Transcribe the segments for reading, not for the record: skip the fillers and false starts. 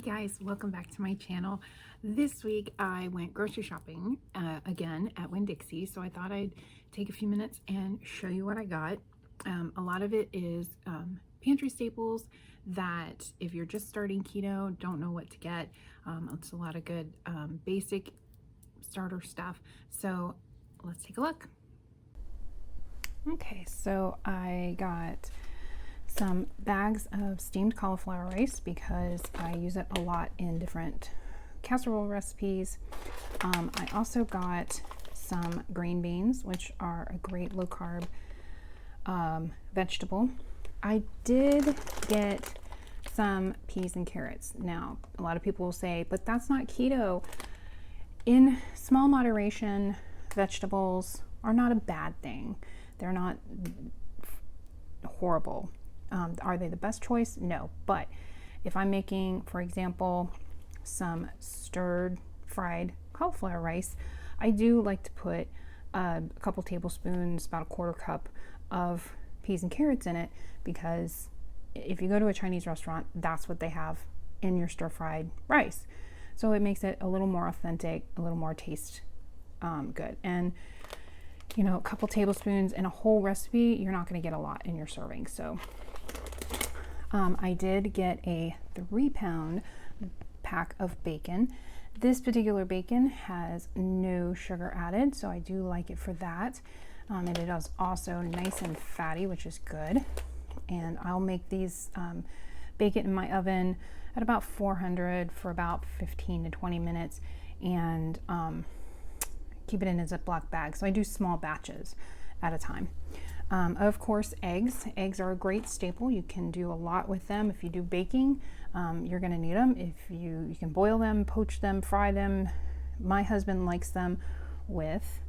guys, welcome back to my channel. This week I went grocery shopping again at Winn-Dixie, so I thought I'd take a few minutes and show you what I got. A lot of it is pantry staples that if you're just starting keto, don't know what to get. It's a lot of good basic starter stuff. So let's take a look. Okay, so I got some bags of steamed cauliflower rice because I use it a lot in different casserole recipes. I also got some green beans, which are a great low carb vegetable. I did get some peas and carrots. Now, a lot of people will say, but that's not keto. In small moderation, vegetables are not a bad thing. They're not horrible. Are they the best choice? No. But if I'm making, for example, some stirred fried cauliflower rice, I do like to put a couple tablespoons, about a quarter cup of peas and carrots in it, because if you go to a Chinese restaurant, that's what they have in your stir-fried rice. So it makes it a little more authentic, a little more taste good. And you know, a couple tablespoons in a whole recipe, you're not going to get a lot in your serving. So I did get a 3-pound pack of bacon. This particular bacon has no sugar added, so I do like it for that. And it is also nice and fatty, which is good. And I'll make these bake it in my oven at about 400 for about 15 to 20 minutes and keep it in a Ziploc bag. So I do small batches at a time. Of course, eggs. Eggs are a great staple. You can do a lot with them. If you do baking, you're going to need them. If you can boil them, poach them, fry them. My husband likes them with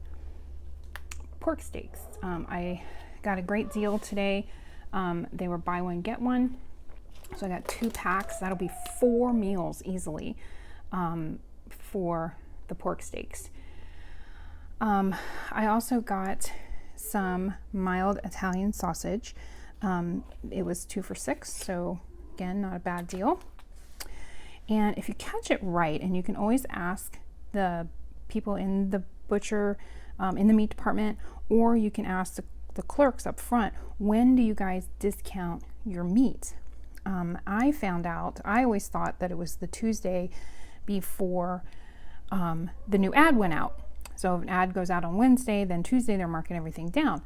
pork steaks. I got a great deal today. They were buy one, get one. So I got 2 packs. That'll be 4 meals easily for the pork steaks. I also got some mild Italian sausage. It was 2 for $6, so again, not a bad deal. And if you catch it right, and you can always ask the people in the butcher, in the meat department, or you can ask the clerks up front, when do you guys discount your meat? I found out, I always thought that it was the Tuesday before the new ad went out. So if an ad goes out on Wednesday, then Tuesday they're marking everything down.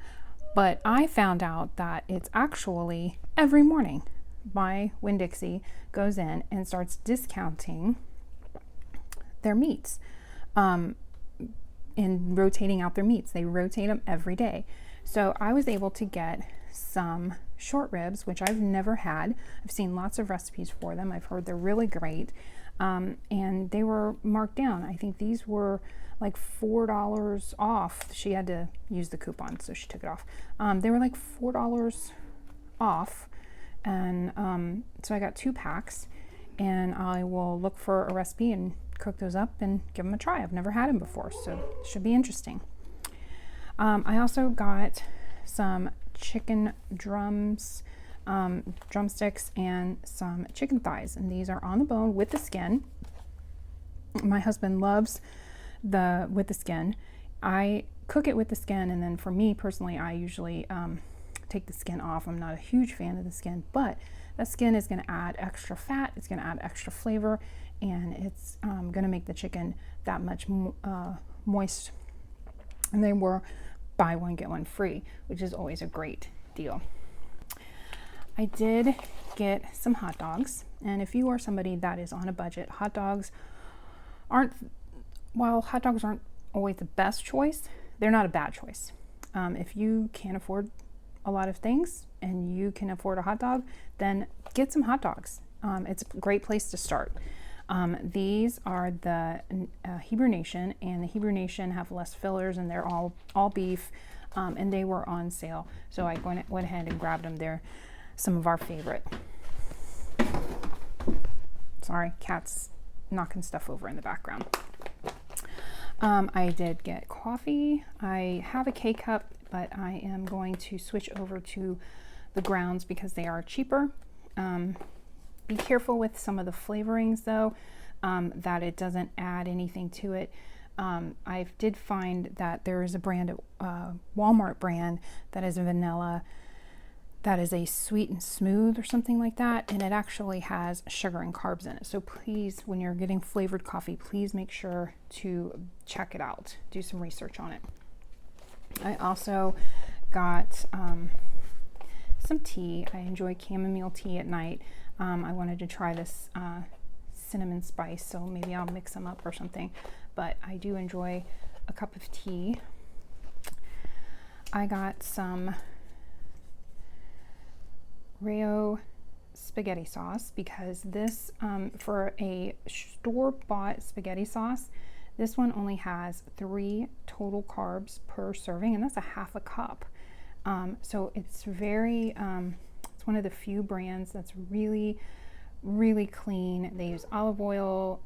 But I found out that it's actually every morning. My Winn-Dixie goes in and starts discounting their meats and rotating out their meats. They rotate them every day. So I was able to get some short ribs, which I've never had. I've seen lots of recipes for them. I've heard they're really great. And they were marked down. I think these were like $4 off. She had to use the coupon, so she took it off. They were like $4 off. And so I got 2 packs, and I will look for a recipe and cook those up and give them a try. I've never had them before, so it should be interesting. I also got some chicken drumsticks and some chicken thighs, and these are on the bone with the skin. My husband loves with the skin. I cook it with the skin, and then for me personally, I usually take the skin off. I'm not a huge fan of the skin, but the skin is going to add extra fat, it's going to add extra flavor, and it's going to make the chicken that much moist. And they were buy one get one free, which is always a great deal. I did get some hot dogs, and if you are somebody that is on a budget, hot dogs aren't always the best choice, they're not a bad choice. If you can't afford a lot of things and you can afford a hot dog, then get some hot dogs. It's a great place to start. These are the Hebrew Nation, and the Hebrew Nation have less fillers, and they're all beef, and they were on sale. So I went ahead and grabbed them. They're some of our favorite. Sorry, cat's knocking stuff over in the background. I did get coffee. I have a K-cup, but I am going to switch over to the grounds because they are cheaper. Be careful with some of the flavorings though, that it doesn't add anything to it. I did find that there is a brand, Walmart brand, that is vanilla, that is a sweet and smooth or something like that, and it actually has sugar and carbs in it. So please, when you're getting flavored coffee, please make sure to check it out. Do some research on it. I also got some tea. I enjoy chamomile tea at night. I wanted to try this cinnamon spice, so maybe I'll mix them up or something, but I do enjoy a cup of tea. I got some Rayo spaghetti sauce because this, for a store-bought spaghetti sauce, this one only has 3 total carbs per serving, and that's a half a cup. So it's very, it's one of the few brands that's really, really clean. They use olive oil,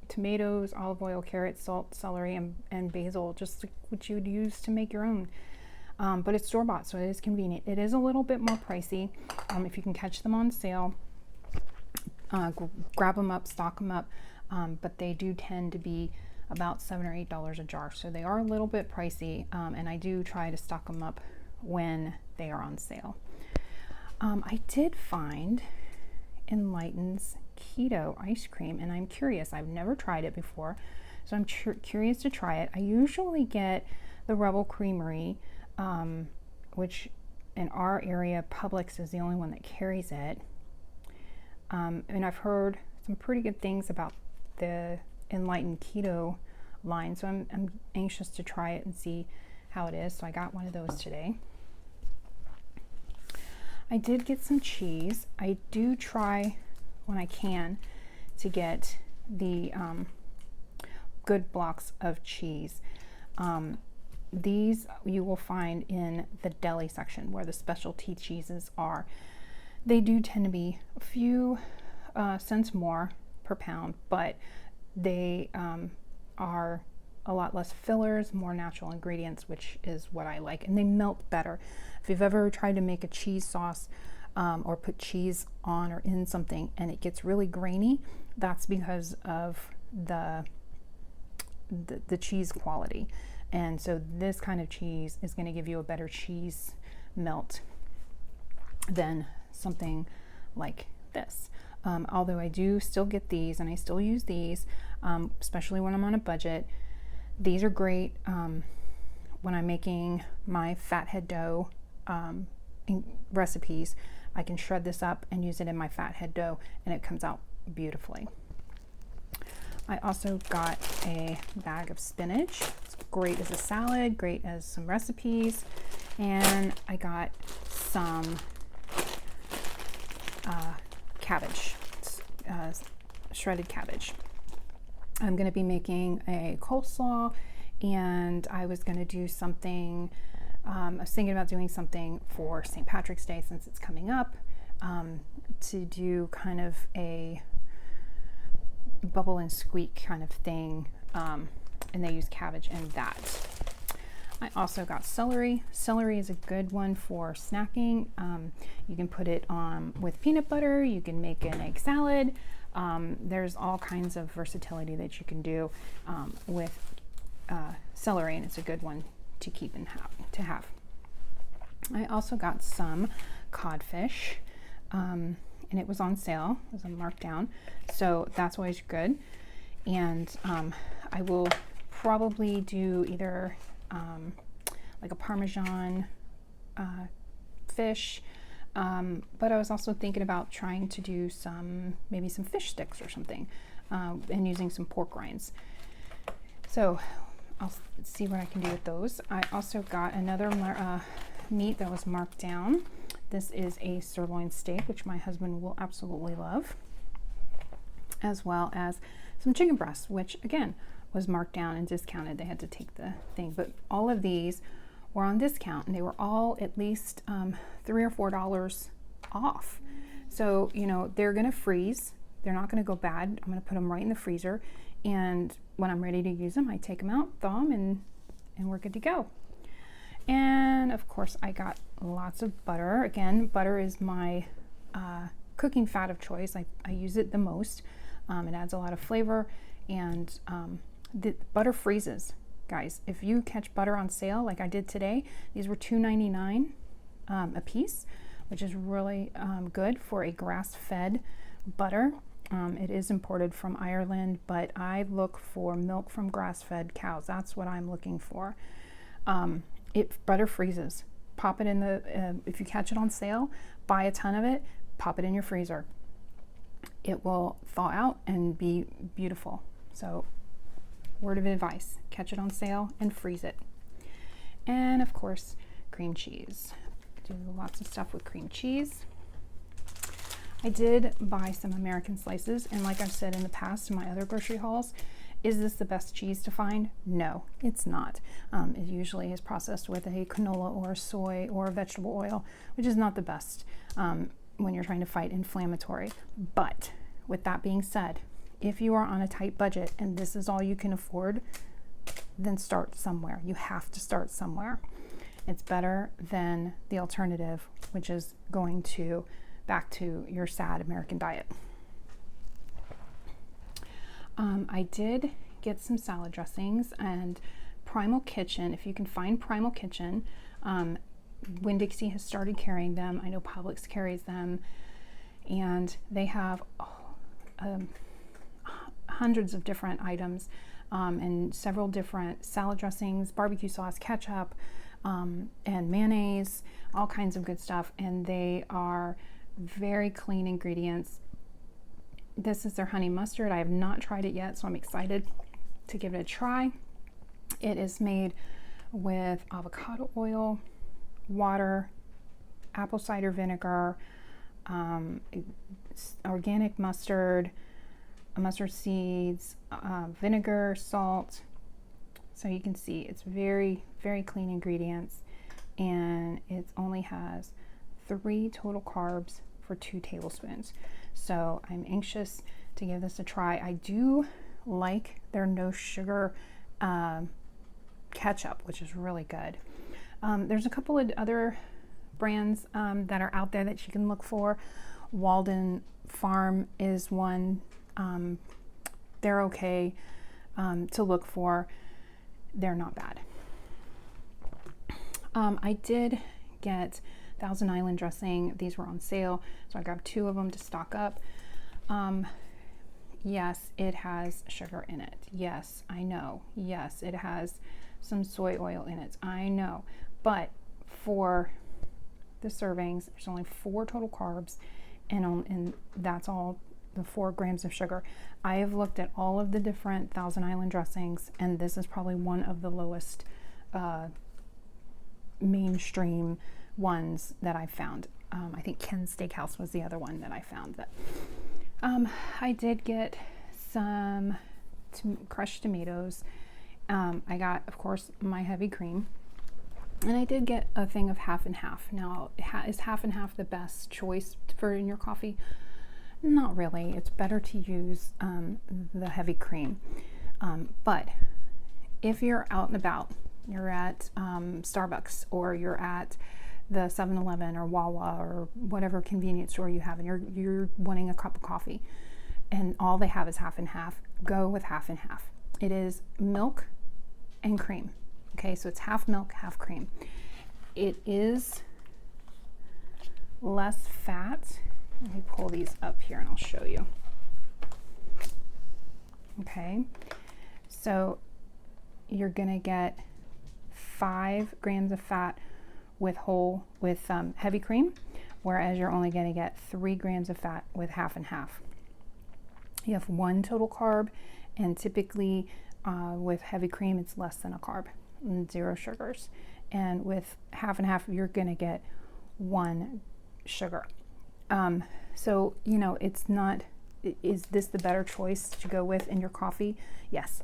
tomatoes, olive oil, carrots, salt, celery, and basil, just like what you would use to make your own. But it's store-bought, so it is convenient. It is a little bit more pricey. If you can catch them on sale, grab them up, stock them up, but they do tend to be about $7 or $8 a jar, so they are a little bit pricey, and I do try to stock them up when they are on sale. I did find Enlighten's keto ice cream, and I'm curious. I've never tried it before, so I'm curious to try it. I usually get the Rebel Creamery, which in our area, Publix is the only one that carries it. And I've heard some pretty good things about the Enlightened keto line, so I'm anxious to try it and see how it is. So I got one of those today. I did get some cheese. I do try when I can to get the good blocks of cheese. These you will find in the deli section where the specialty cheeses are. They do tend to be a few cents more per pound, but they are a lot less fillers, more natural ingredients, which is what I like, and they melt better. If you've ever tried to make a cheese sauce or put cheese on or in something and it gets really grainy, that's because of the cheese quality. And so this kind of cheese is going to give you a better cheese melt than something like this. Although I do still get these and I still use these, especially when I'm on a budget. These are great when I'm making my fathead dough recipes. I can shred this up and use it in my fathead dough, and it comes out beautifully. I also got a bag of spinach. It's great as a salad, great as some recipes. And I got some cabbage, shredded cabbage. I'm going to be making a coleslaw, and I was going to do something, I was thinking about doing something for St. Patrick's Day since it's coming up, to do kind of a bubble and squeak kind of thing, and they use cabbage in that. I also got celery. Celery is a good one for snacking. You can put it on with peanut butter. You can make an egg salad. There's all kinds of versatility that you can do with celery, and it's a good one to keep and have. I also got some codfish, and it was on sale. It was on markdown, so that's always good. And I will probably do either like a Parmesan fish, but I was also thinking about trying to do maybe some fish sticks or something, and using some pork rinds. So I'll see what I can do with those. I also got another meat that was marked down. This is a sirloin steak, which my husband will absolutely love, as well as some chicken breasts, which again was marked down and discounted. They had to take the thing, but all of these were on discount, and they were all at least $3 or $4 off. So, you know, they're gonna freeze. They're not gonna go bad. I'm gonna put them right in the freezer, and when I'm ready to use them, I take them out, thaw them, and we're good to go. And of course, I got lots of butter. Again, butter is my cooking fat of choice. I use it the most. It adds a lot of flavor, and the butter freezes, guys. If you catch butter on sale like I did today, these were $2.99 a piece, which is really good for a grass-fed butter. It is imported from Ireland, but I look for milk from grass-fed cows. That's what I'm looking for. Butter freezes. Pop it in the, if you catch it on sale, buy a ton of it, pop it in your freezer. It will thaw out and be beautiful. So, word of advice, catch it on sale and freeze it. And of course, cream cheese. Do lots of stuff with cream cheese. I did buy some American slices, and like I've said in the past in my other grocery hauls, is this the best cheese to find? No, it's not. It usually is processed with a canola or soy or vegetable oil, which is not the best when you're trying to fight inflammatory. But with that being said, if you are on a tight budget and this is all you can afford, then start somewhere. You have to start somewhere. It's better than the alternative, which is going back to your sad American diet. I did get some salad dressings, and Primal Kitchen, if you can find Primal Kitchen, Winn-Dixie has started carrying them. I know Publix carries them, and they have hundreds of different items and several different salad dressings, barbecue sauce, ketchup, and mayonnaise, all kinds of good stuff, and they are very clean ingredients. This is their honey mustard. I have not tried it yet, so I'm excited to give it a try. It is made with avocado oil, water, apple cider vinegar, organic mustard, mustard seeds, vinegar, salt. So you can see it's very, very clean ingredients, and it only has 3 total carbs for 2 tablespoons. So I'm anxious to give this a try. I do like their no sugar ketchup, which is really good. There's a couple of other brands that are out there that you can look for. Walden Farm is one. They're okay to look for. They're not bad. I did get Thousand Island dressing. These were on sale, so I grabbed 2 of them to stock up. Yes, it has sugar in it. Yes, I know. Yes, it has some soy oil in it. I know. But for the servings, there's only 4 total carbs, and that's all the 4 grams of sugar. I have looked at all of the different Thousand Island dressings, and this is probably one of the lowest mainstream ones that I found. I think Ken's Steakhouse was the other one that I found. That I did get some crushed tomatoes. I got, of course, my heavy cream, and I did get a thing of half and half. Now, is half and half the best choice for in your coffee? Not really. It's better to use the heavy cream. But if you're out and about, you're at Starbucks, or you're at the 7-Eleven or Wawa or whatever convenience store you have, and you're wanting a cup of coffee, and all they have is half and half, go with half and half. It is milk and cream. Okay, so it's half milk, half cream. It is less fat. Let me pull these up here and I'll show you. Okay, so you're gonna get 5 grams of fat with heavy cream, whereas you're only going to get 3 grams of fat with half and half. You have 1 total carb, and typically with heavy cream it's less than a carb, and 0 sugars. And with half and half you're going to get 1 sugar. So it's not, is this the better choice to go with in your coffee? Yes.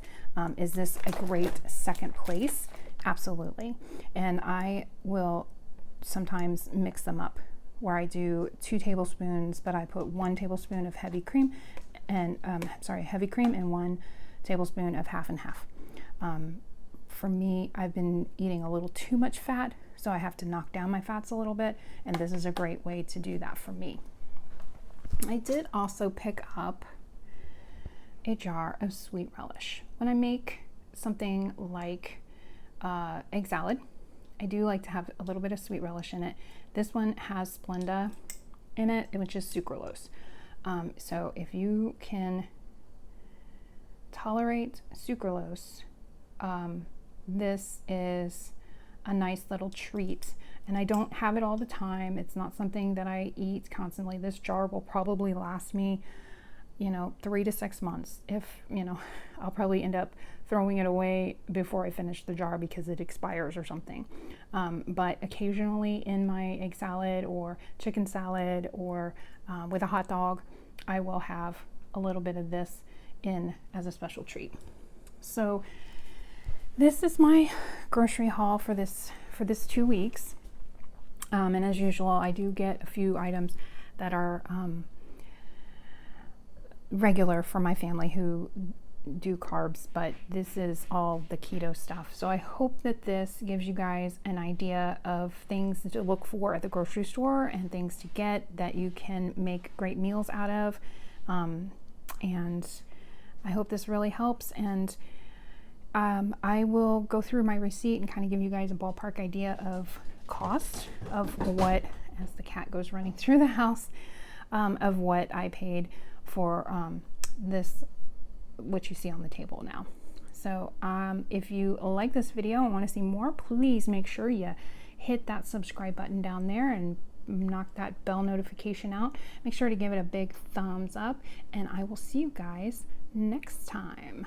Is this a great second place? Absolutely. And I will sometimes mix them up, where I do 2 tablespoons, but I put 1 tablespoon of heavy cream and 1 tablespoon of half and half. For me, I've been eating a little too much fat, so I have to knock down my fats a little bit, and this is a great way to do that for me. I did also pick up a jar of sweet relish. When I make something like egg salad, I do like to have a little bit of sweet relish in it. This one has Splenda in it, which is sucralose. So if you can tolerate sucralose, this is a nice little treat. And I don't have it all the time. It's not something that I eat constantly. This jar will probably last me, 3 to 6 months. If, I'll probably end up throwing it away before I finish the jar because it expires or something. But occasionally in my egg salad or chicken salad or with a hot dog, I will have a little bit of this in as a special treat. So this is my grocery haul for this 2 weeks. And as usual, I do get a few items that are regular for my family who do carbs, but this is all the keto stuff. So I hope that this gives you guys an idea of things to look for at the grocery store and things to get that you can make great meals out of. And I hope this really helps. And I will go through my receipt and kind of give you guys a ballpark idea of cost of what, as the cat goes running through the house, of what I paid for this, what you see on the table now. So if you like this video and want to see more, please make sure you hit that subscribe button down there and knock that bell notification out. Make sure to give it a big thumbs up, and I will see you guys next time.